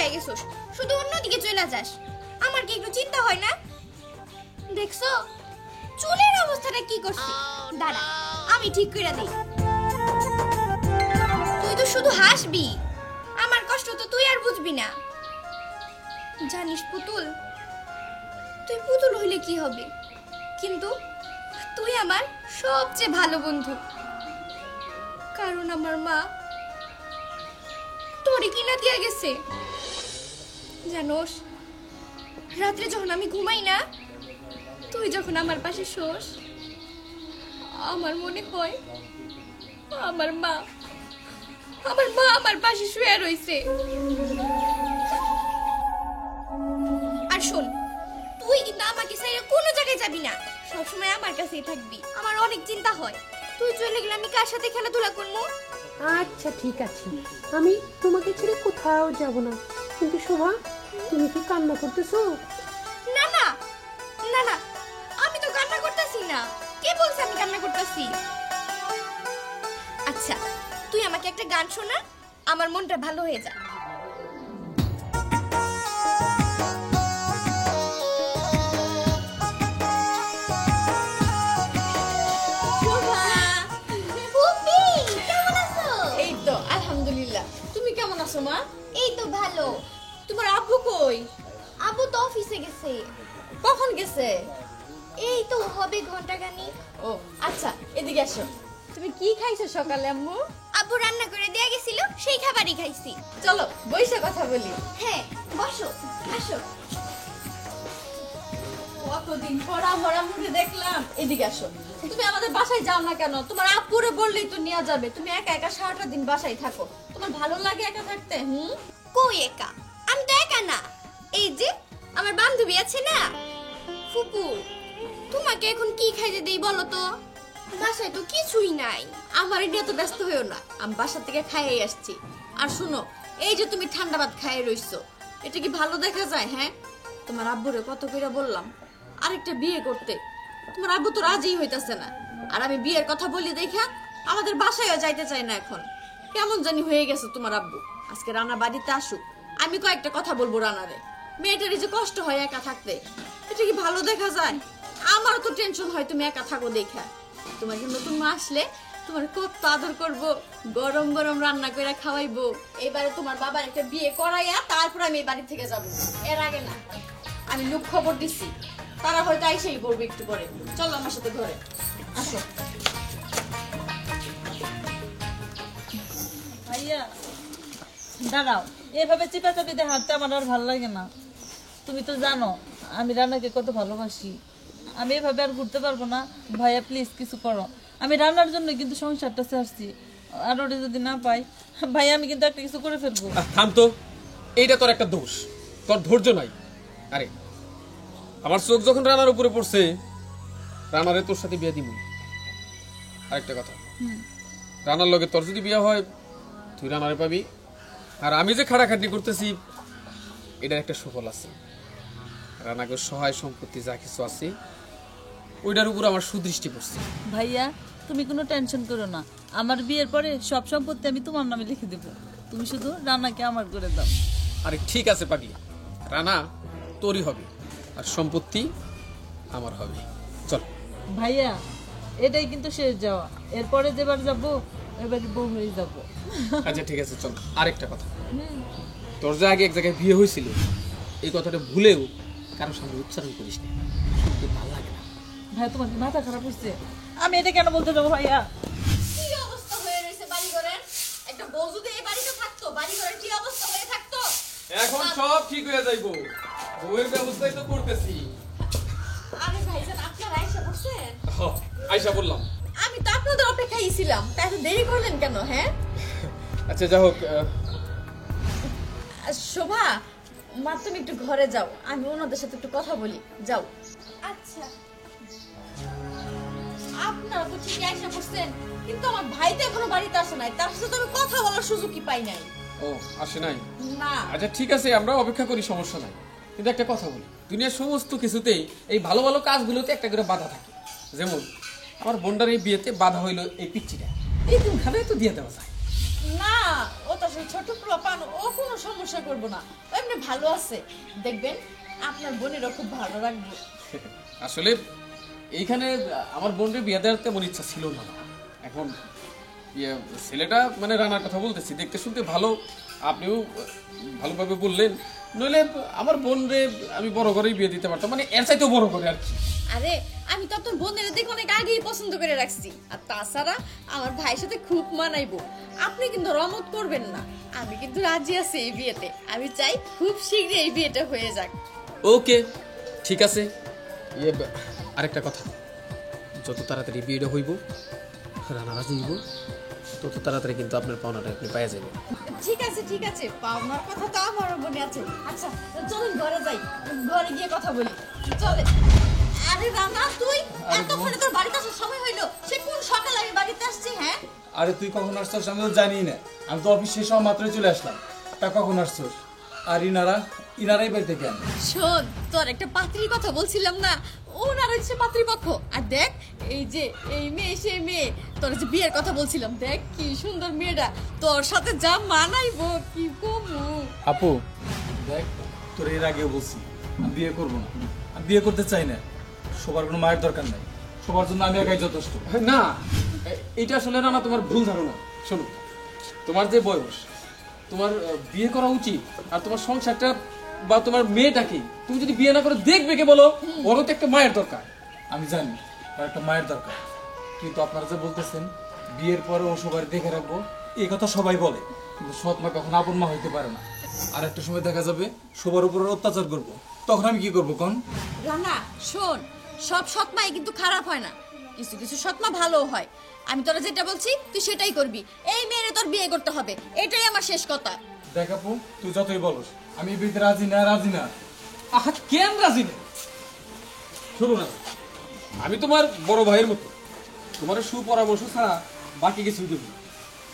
হয়ে গেছস, শুধু অন্যদিকে চলে যাস। আমার কি একটু চিন্তা হয় না? দেখছো চুলের অবস্থাটা কি করছিস? দাঁড়া আমি ঠিক করে দেই। তুই তো শুধু হাসবি, আমার কষ্ট তো তুই আর বুঝবি না। জানিস পুতুল, তুই পুতুল হইলে কি হবে, কিন্তু তুই আমার সবচেয়ে ভালো বন্ধু। কারণ আমার মা তোরে কিনা দিয়ে গেছে। জানোস, রাত্রে যখন আমি ঘুমাই না, তুই যখন আমার পাশে শোস, আমার মনে হয় আমার মা আমার পাশে শুয়ে রইছে। আর শোন, তুই কিন্তু আমাকে ছেড়ে কোনো জায়গায় যাবি না, সবসময় আমার কাছেই থাকবি। আমার অনেক চিন্তা হয়, তুই চলে গেলে আমি কার সাথে খেলাধুলা করবো? আচ্ছা ঠিক আছে, আমি তোমাকে ছেড়ে কোথাও যাব না। কিন্তু শোভা, তুমি কি কান্না করতেছো? না না না না, আমি তো কান্না করতেছি না। কে বলছে আমি কান্না করতেছি? আচ্ছা তুই আমাকে একটা গান শোনা, আমার মনটা ভালো হয়ে যায়। এই তো আলহামদুলিল্লাহ। তুমি কেমন আছো মা? এই তো ভালো। তোমার আব্বু কই? আব্বু তো অফিসে গেছে। কখন গেছে? এই তো হবে ঘন্টাখানি। ও আচ্ছা, এদিকে আসো। তুমি কি খাইছো সকালে আম্মু? আব্বু রান্না করে দেয়া গেছিল, সেই খাবারই খাইছি। চলো বইসা কথা বলি। হ্যাঁ বসো, আসো। কতদিন পর আমার আম্মুকে দেখলাম। এদিকে আসো। তুমি আমাদের বাসায় যাও না কেন? তোমার আব্বুরে বললেই তো নিয়ে যাবে। তুমি একা একা সারাটা দিন বাসায় থাকো, তোমার ভালো লাগে একা থাকতে? কই একা? আমি তো একা না, এই যে আমার বান্ধবী আছে না, ফুপু। তোমাকে এখন কি খাইতে দেই বলো তো? বাসায় তো কিছুই নাই। আমার নিয়ে তো ব্যস্ত হইও না, আমি বাসা থেকে খাইয়ে আসছি। আর শুনো, এই যে তুমি ঠান্ডা ভাত খাইয়ে রইছো, এটা কি ভালো দেখা যায়? হ্যাঁ, তোমার আব্বুরে কত কইরা বললাম আরেকটা বিয়ে করতে, তোমার আব্বু তো রাজি হইতাছে না। আর আমি বিয়ের কথা বলি দেখা আমাদের বাসায়ও যাইতে চাই না এখন। কেমন জানি হয়ে গেছে তোমার আব্বু। আজকে রানা বাড়িতে আসুক, আমি কয়েকটা কথা বলবো রানারে। মেয়েটারই যে কষ্ট হয় একা থাকতে, এটা কি ভালো দেখা যায়? আমারও তো টেনশন হয় তুমি একা থাকো দেখা। তোমার কি নতুন মা আসলে তোমার কত আদর করবো, গরম গরম রান্না করে খাওয়াইবো। এবারে তোমার বাবার একটা বিয়ে করাইয়া তারপর আমি এই বাড়ি থেকে যাবো, এর আগে না। আমি লোক খবর দিচ্ছি, তারা হয়তো আইসেই বলবে একটু পরে। চলো আমার সাথে ঘরে আসো। ভাইয়া দাঁড়াও, এভাবে চিপাচাপি দিয়ে হাঁটতে আমার আর ভালো লাগে না। তুমি তো জানো আমি রান্নাকে কত ভালোবাসি। আমি এভাবে আর ঘুরতে পারবো না। ভাইয়া প্লিজ কিছু করো। আমি রান্নার জন্য কিন্তু সংসারটা ছাড়ছি, আর ওটা যদি না পাই ভাইয়া আমি কিন্তু একটা কিছু করে ফেলবো। থাম তো, এইটা তোর একটা দোষ, তোর ধৈর্য নাই। আরে আমার চোখ যখন রানার উপরে পড়ছে, রানারে তোর সাথে বিয়ে দিব। আরেকটা কথা, রানার লগে তোর যদি বিয়ে হয় তুই রানারে পাবি, আর আমি যে খাটাখাটি করতেছি এটার একটা সুফল আছে। রানাকে সহায় সম্পত্তি যা কিছু আছে ওইটার উপর আমার সুদৃষ্টি পড়ছে। ভাইয়া তুমি কোনো টেনশন করো না, আমার বিয়ের পরে সব সম্পত্তি আমি তোমার নামে লিখে দেবো। তুমি শুধু রান্নাকে আমার করে দাও। আরে ঠিক আছে পাগলি, রানা তোরই হবে আর সম্পত্তি আমার হবে। চল ভাইয়া এটাই কিন্তু শেষ যাওয়া, এরপরে যেবার যাবো এবারে বউ হয়ে যাবো। আচ্ছা ঠিক আছে চল। আরেকটা কথা, তোর যে আগে এক জায়গায় বিয়ে হয়েছিল এই কথাটা ভুলেও কারোর সামনে উচ্চারণ করিস না, শুনতে ভালো লাগে না। ভাই তোমার কি মাথা খারাপ হচ্ছে? আমি এটা কেন বলতে যাবো ভাইয়া? কি অবস্থা হয়ে রয়েছে বাড়িঘরের? একটা বউ যদি এই বাড়িতে থাকতো, বাড়িঘরের কি অবস্থা হয়ে থাকতো? এখন সব ঠিক হয়ে যাইবো, বউয়ের ব্যবস্থাই তো করতেছি। আরে ভাইজান আপনারা আইসা বসছেন? আয়শা বললাম। আমি তো আপনাদের অপেক্ষায় ছিলাম, তাই এত দেরি করলেন কেন? হ্যাঁ আচ্ছা যা হোক, শোভা মা তুমি একটু ঘরে যাও, আমি ওনাদের সাথে একটু কথা বলি। যাও। আচ্ছা আপনারা তো ঠিকই আইসা বসছেন, কিন্তু আমার ভাই তো এখনো বাড়িতে আসে নাই, তার সাথে তো আমি কথা বলার সুযোগই পাই নাই। ও আসে নাই? না। আচ্ছা ঠিক আছে, আমরা অপেক্ষা করি, সমস্যা নাই। কিন্তু একটা কথা বলি, দুনিয়ার সমস্ত কিছুতেই এই ভালো ভালো কাজগুলোতে একটা করে বাধা থাকে। যেমন আমার বোনটার এই বিয়েতে বাধা হইলো এই পিচ্চিটা, এই কোনখানে তো দিয়ে দেওয়া যায়। না, ও তো আসলে ছোট পোলাপান, ও কোনো সমস্যা করবো না, ও এমনি ভালো আছে। দেখবেন আপনার বোনেরও খুব ভালো লাগবে। আসলে এইখানে আমার বোনের বিয়ে দেওয়ার তেমন ইচ্ছা ছিল না। এখন ছেলেটা মানে রানার কথা বলতেছি, দেখতে শুনতে ভালো, আপনিও ভালোভাবে বললেন, নইলে আমার বোনরে আমি বড় করেই বিয়ে দিতে পারতাম, মানে এর চাইতেও বড় করে আর কি। আরে আমি তো আপনার বোনের দেখে অনেক আগেই পছন্দ করে রাখছি, আর তাছাড়া আমার ভাইয়ের সাথে খুব মানাইবো। আপনি কিন্তু রমত করবেন না, আমি কিন্তু রাজি আছি এই বিয়েতে। আমি চাই খুব শীঘ্রই এই বিয়েটা হয়ে যাক। ওকে, ঠিক আছে। আরেকটা কথা, যত তাড়াতাড়ি বিয়েটা হইব, রানা রাজি হইব, তত তাড়াতাড়ি কিন্তু আপনার পাওনাটা আপনি পাইয়া যাবেন। ঠিক আছে ঠিক আছে, পাওনার কথা তো আমারও মনে আছে। আচ্ছা চলুন ঘরে যাই, ঘরে গিয়ে কথা বলি, চলে। আরে রানা, তুই এতক্ষণে তোর বাড়িতে আসার সময় হইলো? সে কোন সকালে আমি বাড়িতে আসছি? হ্যাঁ আরে তুই কখন আসছস আমি তো জানি না, আমি তো অফিস শেষ হওয়া মাত্রই চলে আসলাম। তা কখন আসছস? আর ইনারাই বাড়িতে কেন? শোন, তোর একটা পাত্রীর কথা বলছিলাম না, ওনার হচ্ছে পাত্রীপক্ষ। আর দেখ, এই যে এই মেয়ে, সেই মেয়ে তোর যে বিয়ের কথা বলছিলাম, দেখ কি সুন্দর মেয়েটা, তোর সাথে যা মানাইবো কি কমু। আপু দেখ, তোর এর আগেও বলছি আমি বিয়ে করবো না, আমি বিয়ে করতে চাই না। সবার কোনো মায়ের দরকার নাই, সবার জন্য আমি একাই যথেষ্ট। না, এইটা আসলে রানা তোমার ভুল ধারণা। শোনো, তোমার যে বয়স, তোমার বিয়ে করা উচিত। আর তোমার সংসারটা বা তোমার মেয়েটাকে তুমি যদি বিয়ে না করে দেখবে কে বলো, ওরও তো একটা মায়ের দরকার। আমি জানি আর একটা মায়ের দরকার, কিন্তু আপনারা যে বলতেছেন বিয়ের পরে ও সবার দেখে রাখবো, এই কথা সবাই বলে, কিন্তু সৎ মা কখনো আপন মা হইতে পারে না। আর একটা সময় দেখা যাবে সবার উপর অত্যাচার করব, তখন আমি কি করবো কোন? রানা শোন, সব সৎমাই কিন্তু খারাপ হয় না, কিছু কিছু সৎমা ভালো হয়। আমি তোরা যেটা বলছি তুই সেটাই করবি। এই মেয়েরে তোর বিয়ে করতে হবে, এটাই আমার শেষ কথা। দেখ আপু, তুই যতই বলস আমি এই বিয়েতে রাজি না, রাজি না। আহা, কেন রাজি নেই? শোনো না, আমি তোমার বড় ভাইয়ের মতো, তোমার সুপরামর্শ ছাড়া বাকি কিছু দেব না।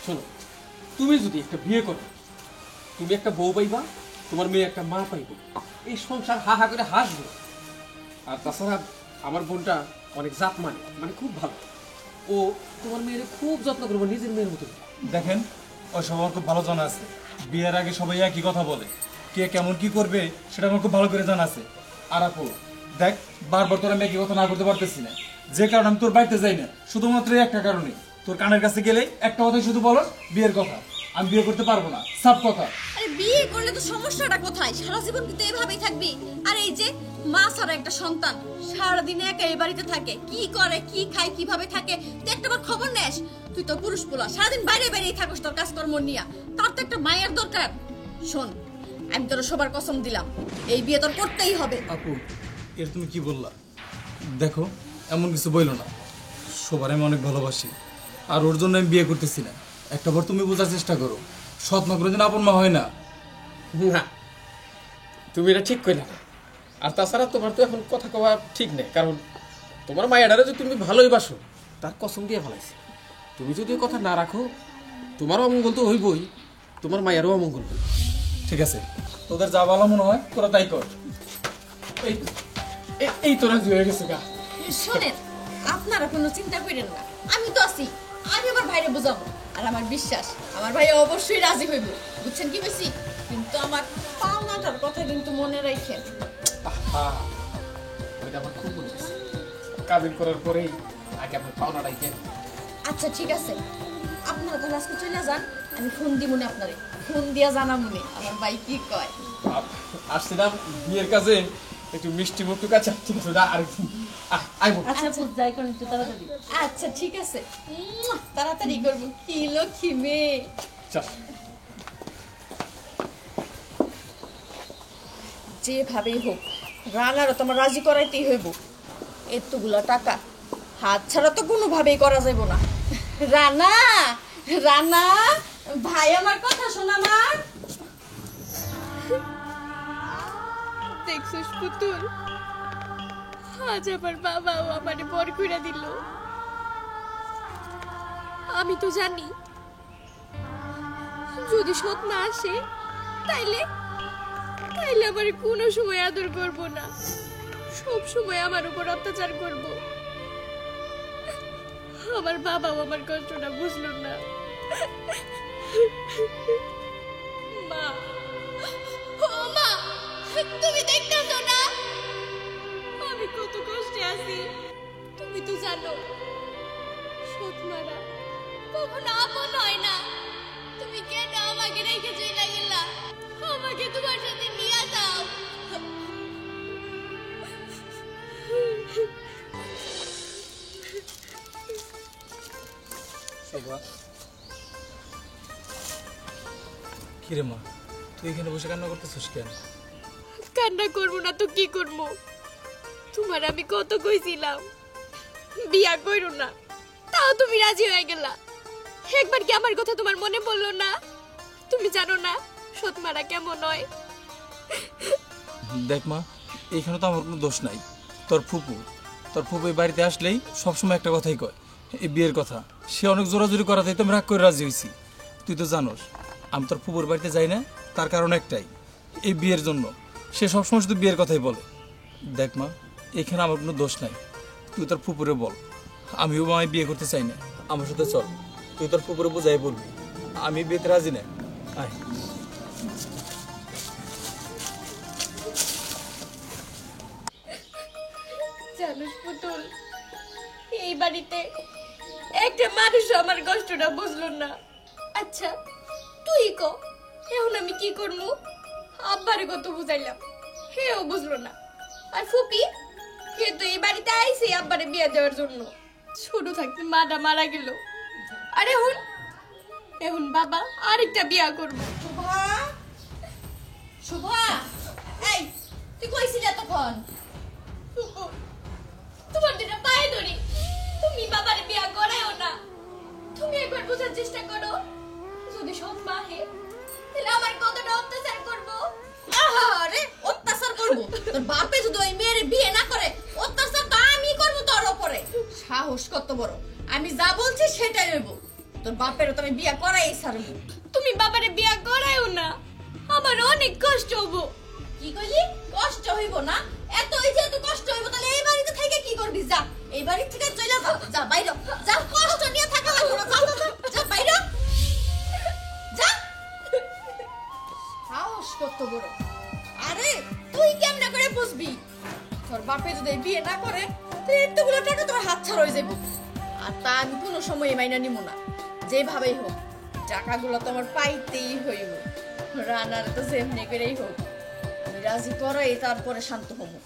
শোনো, তুমি যদি একটা বিয়ে করো, তুমি একটা বউ পাইবা, তোমার মেয়ে একটা মা পাইব, এই সংসার হা হা করে হাসবে। আর তাছাড়া আমার বোনটা অনেক জাত মানে খুব ভালো, ও তোমার মেয়ের খুব যত্ন করবো, নিজের মেয়ের মতো। দেখেন, ওই সব আমার খুব ভালো জানা আছে। বিয়ের আগে সবাই একই কথা বলে, কে কেমন কি করবে সেটা আমার খুব ভালো করে জানা আছে। আর আপু দেখ, বারবার তোর আমি একই কথা না করতে পারতেছি না, যে কারণে আমি তোর বাড়িতে যাই না, শুধুমাত্র একটা কারণে, তোর কানের কাছে গেলে একটা কথাই শুধু বলো, বিয়ের কথা। আমি বিয়ে করতে পারবো না, সব কথা। আরে বিয়ে করলে তো সমস্যাটা কোথায়? সারা জীবন কিন্তু এভাবেই থাকবি। আর এই যে মা ছাড়া একটা সন্তান সারাদিন একা এই বাড়িতে থাকে, কি করে, কি খায়, কিভাবে থাকে, তুই একটাবার খবর নেস? তুই তো পুরুষ পোলা, সারাদিন বাইরে বাইরেই থাকস তোর কাজকর্ম নিয়া, তার তো একটা মায়ের দরকার। শোন, আমি তোর সবার কসম দিলাম, এই বিয়ে তোর করতেই হবে। আপু, এর তুমি কি বললা? দেখো, এমন কিছু বইলো না, সবার আমি অনেক ভালোবাসি, আর ওর জন্য আমি বিয়ে করতেছি না। একটা বার তুমি বোঝার চেষ্টা করো, সৎ মা কোনোদিন আপন মা হয় না। না, তুমি এটা ঠিক কইলে না। আর তাছাড়া তোমার তো এখন কথা কওয়া ঠিক নেই, কারণ তোমার মায়েরারে যদি তুমি ভালোই বাসো, তার কসম দিয়ে ভালাইছে। তুমি যদি কথা না রাখো, তোমারও অমঙ্গল তো হইবই, তোমার মায়েরও অমঙ্গল হইব। ঠিক আছে, তোদের যা ভালো মনে হয় তোরা তাই কর। এই তোরা হয়ে গেছে গা। শোনেন, আপনারা কোনো চিন্তা করেন না, আমি তো আছি, আমি আমার ভাইরে বোঝাবো। আর আমার বিশ্বাস, আমার ভাই অবশ্যই রাজি হইব। বুঝছেন কি বেশি? কিন্তু আমার পাওনাটার কথা কিন্তু মনে রাখেন। ওইটা আমার খুব মনে আছে, কাবিল করার পরেই আগে আমার পাওনাটাই কেন। আচ্ছা ঠিক আছে, আপনারা তাহলে আজকে চলে যান, আমি ফোন দিব না আপনারে, ফোন দিয়া জানামুনি আমার ভাই কি কয়। আসছিলাম বিয়ের কাছে, একটু মিষ্টি মুখ কাছে, ঠিক আছে না? আর আইব। আচ্ছা যাই করেন একটু তাড়াতাড়ি। আচ্ছা ঠিক আছে, তাড়াতাড়ি করবো, কি লক্ষ্মী মেয়ে। চল। যেভাবেই হোক রানারও তোমার রাজি করাইতেই হইব। এতগুলা টাকা হাত ছাড়া তো কোনোভাবেই করা যাইব না। রানা, রানা ভাই, আমার কথা শোনা মা। দেখছিস পুতুল, আজ আমার বাবাও আমারে বর কইরা দিল। আমি তো জানি যদি সৎ না আসে, তাইলে আমার কোনো সময় আদর করব না, সব সময় আমার উপর অত্যাচার করব। আমার বাবাও আমার কষ্টটা বুঝলো না, মা, ও মা, তুমি দেখতেছো না আমি কত কষ্টে আছি? তুমি তো জানো সৎ মারা কখনো আপন হয় না। তুমি কেন আমাকে রেখে চলে গেলা? আমাকে তোমার সাথে নিয়ে যাও। শোভা, কিরে মা, তুই এখানে বসে কান্না করতেছিস কেন? কান্না করবো না তো কি করবো? তোমার আমি কত কইছিলাম বিয়া করো না, তাও তুমি রাজি হয়ে গেলা। একবার কি আমার কথা তোমার মনে পড়লো না? তুমি জানো না সৎ মারা কেমন হয়? দেখ মা, এইখানে তো আমার কোনো দোষ নাই। তোর ফুপু এই বাড়িতে আসলেই সবসময় একটা কথাই কয়, এই বিয়ের কথা। সে অনেক জোরাজুরি করাতেই তো আমি রাগ করে রাজি হয়েছি। তুই তো জানোস আমি তোর ফুপুর বাড়িতে যাই না, তার কারণ একটাই, এই বিয়ের জন্য। সে সবসময় শুধু বিয়ের কথাই বলে। দেখ মা, এখানে আমার কোনো দোষ নাই। তুই তোর ফুপুরে বল আমিও মামায় বিয়ে করতে চাই না, আমার সাথে চল। তুই তোর ফুপুরে বোঝাই বলবি আমি বিয়েতে রাজি না। আয়। জানিস পুতুল, এই বাড়িতে একটা মানুষ আমার কষ্টটা বুঝলো না। আচ্ছা তুই ক, এখন আমি কি করবো? আব্বারে কত বুঝাইলাম, হেও বুঝলো না। আর ফুপি, হে তো এই বাড়িতে আইছে আব্বারে বিয়ে দেওয়ার জন্য। ছোট থাকতে মাটা মারা গেল, আর এখন বাবা আরেকটা বিয়া করবো। শুভা, শুভা, এই তুই কইছিলি এতক্ষণ? ফুপু, তোমার দুটা পায়ে ধরি, তুমি বাবারে বিয়া করায়ও না। তুমি একবার বোঝার চেষ্টা করো, যদি সৎ মা হে তাহলে আমার কতটা অত্যাচার করবো। আরে অত্যাচার করবো? তোর বাপে যদি ওই মেয়ের বিয়ে না করে অত্যাচার তো আমি করবো তোর উপরে। সাহস কত বড়! আমি যা বলছি সেটাই হইব। তোর বাপেরও তো আমি বিয়ে করাই ছাড়বো। তুমি বাবারে বিয়া করায়ও না, আমার অনেক কষ্ট হবো। কি কইলি? কষ্ট হইব না? এত কষ্ট হইব তাহলে এই বাড়িতে থেকে কি করবি? যা, এই বাড়ি থেকে চলে যা, যা বাইরে যা, কষ্ট নিয়ে থাকা লাগবে না। যা বাইরে যা। সাহস কত বড়! আরে তুই কেমনে করে বুঝবি? তোর বাপে যদি এই বিয়ে না করে তুই এতগুলো টাকা তোর হাত ছাড়া হয়ে যাবো। আর তা আমি কোনো সময় মাইনা নিব না। যেভাবেই হোক টাকাগুলো তো আমার পাইতেই হইব। রানার তো যেমনি করেই হোক আমি রাজি করাই, তারপরে শান্ত হবো।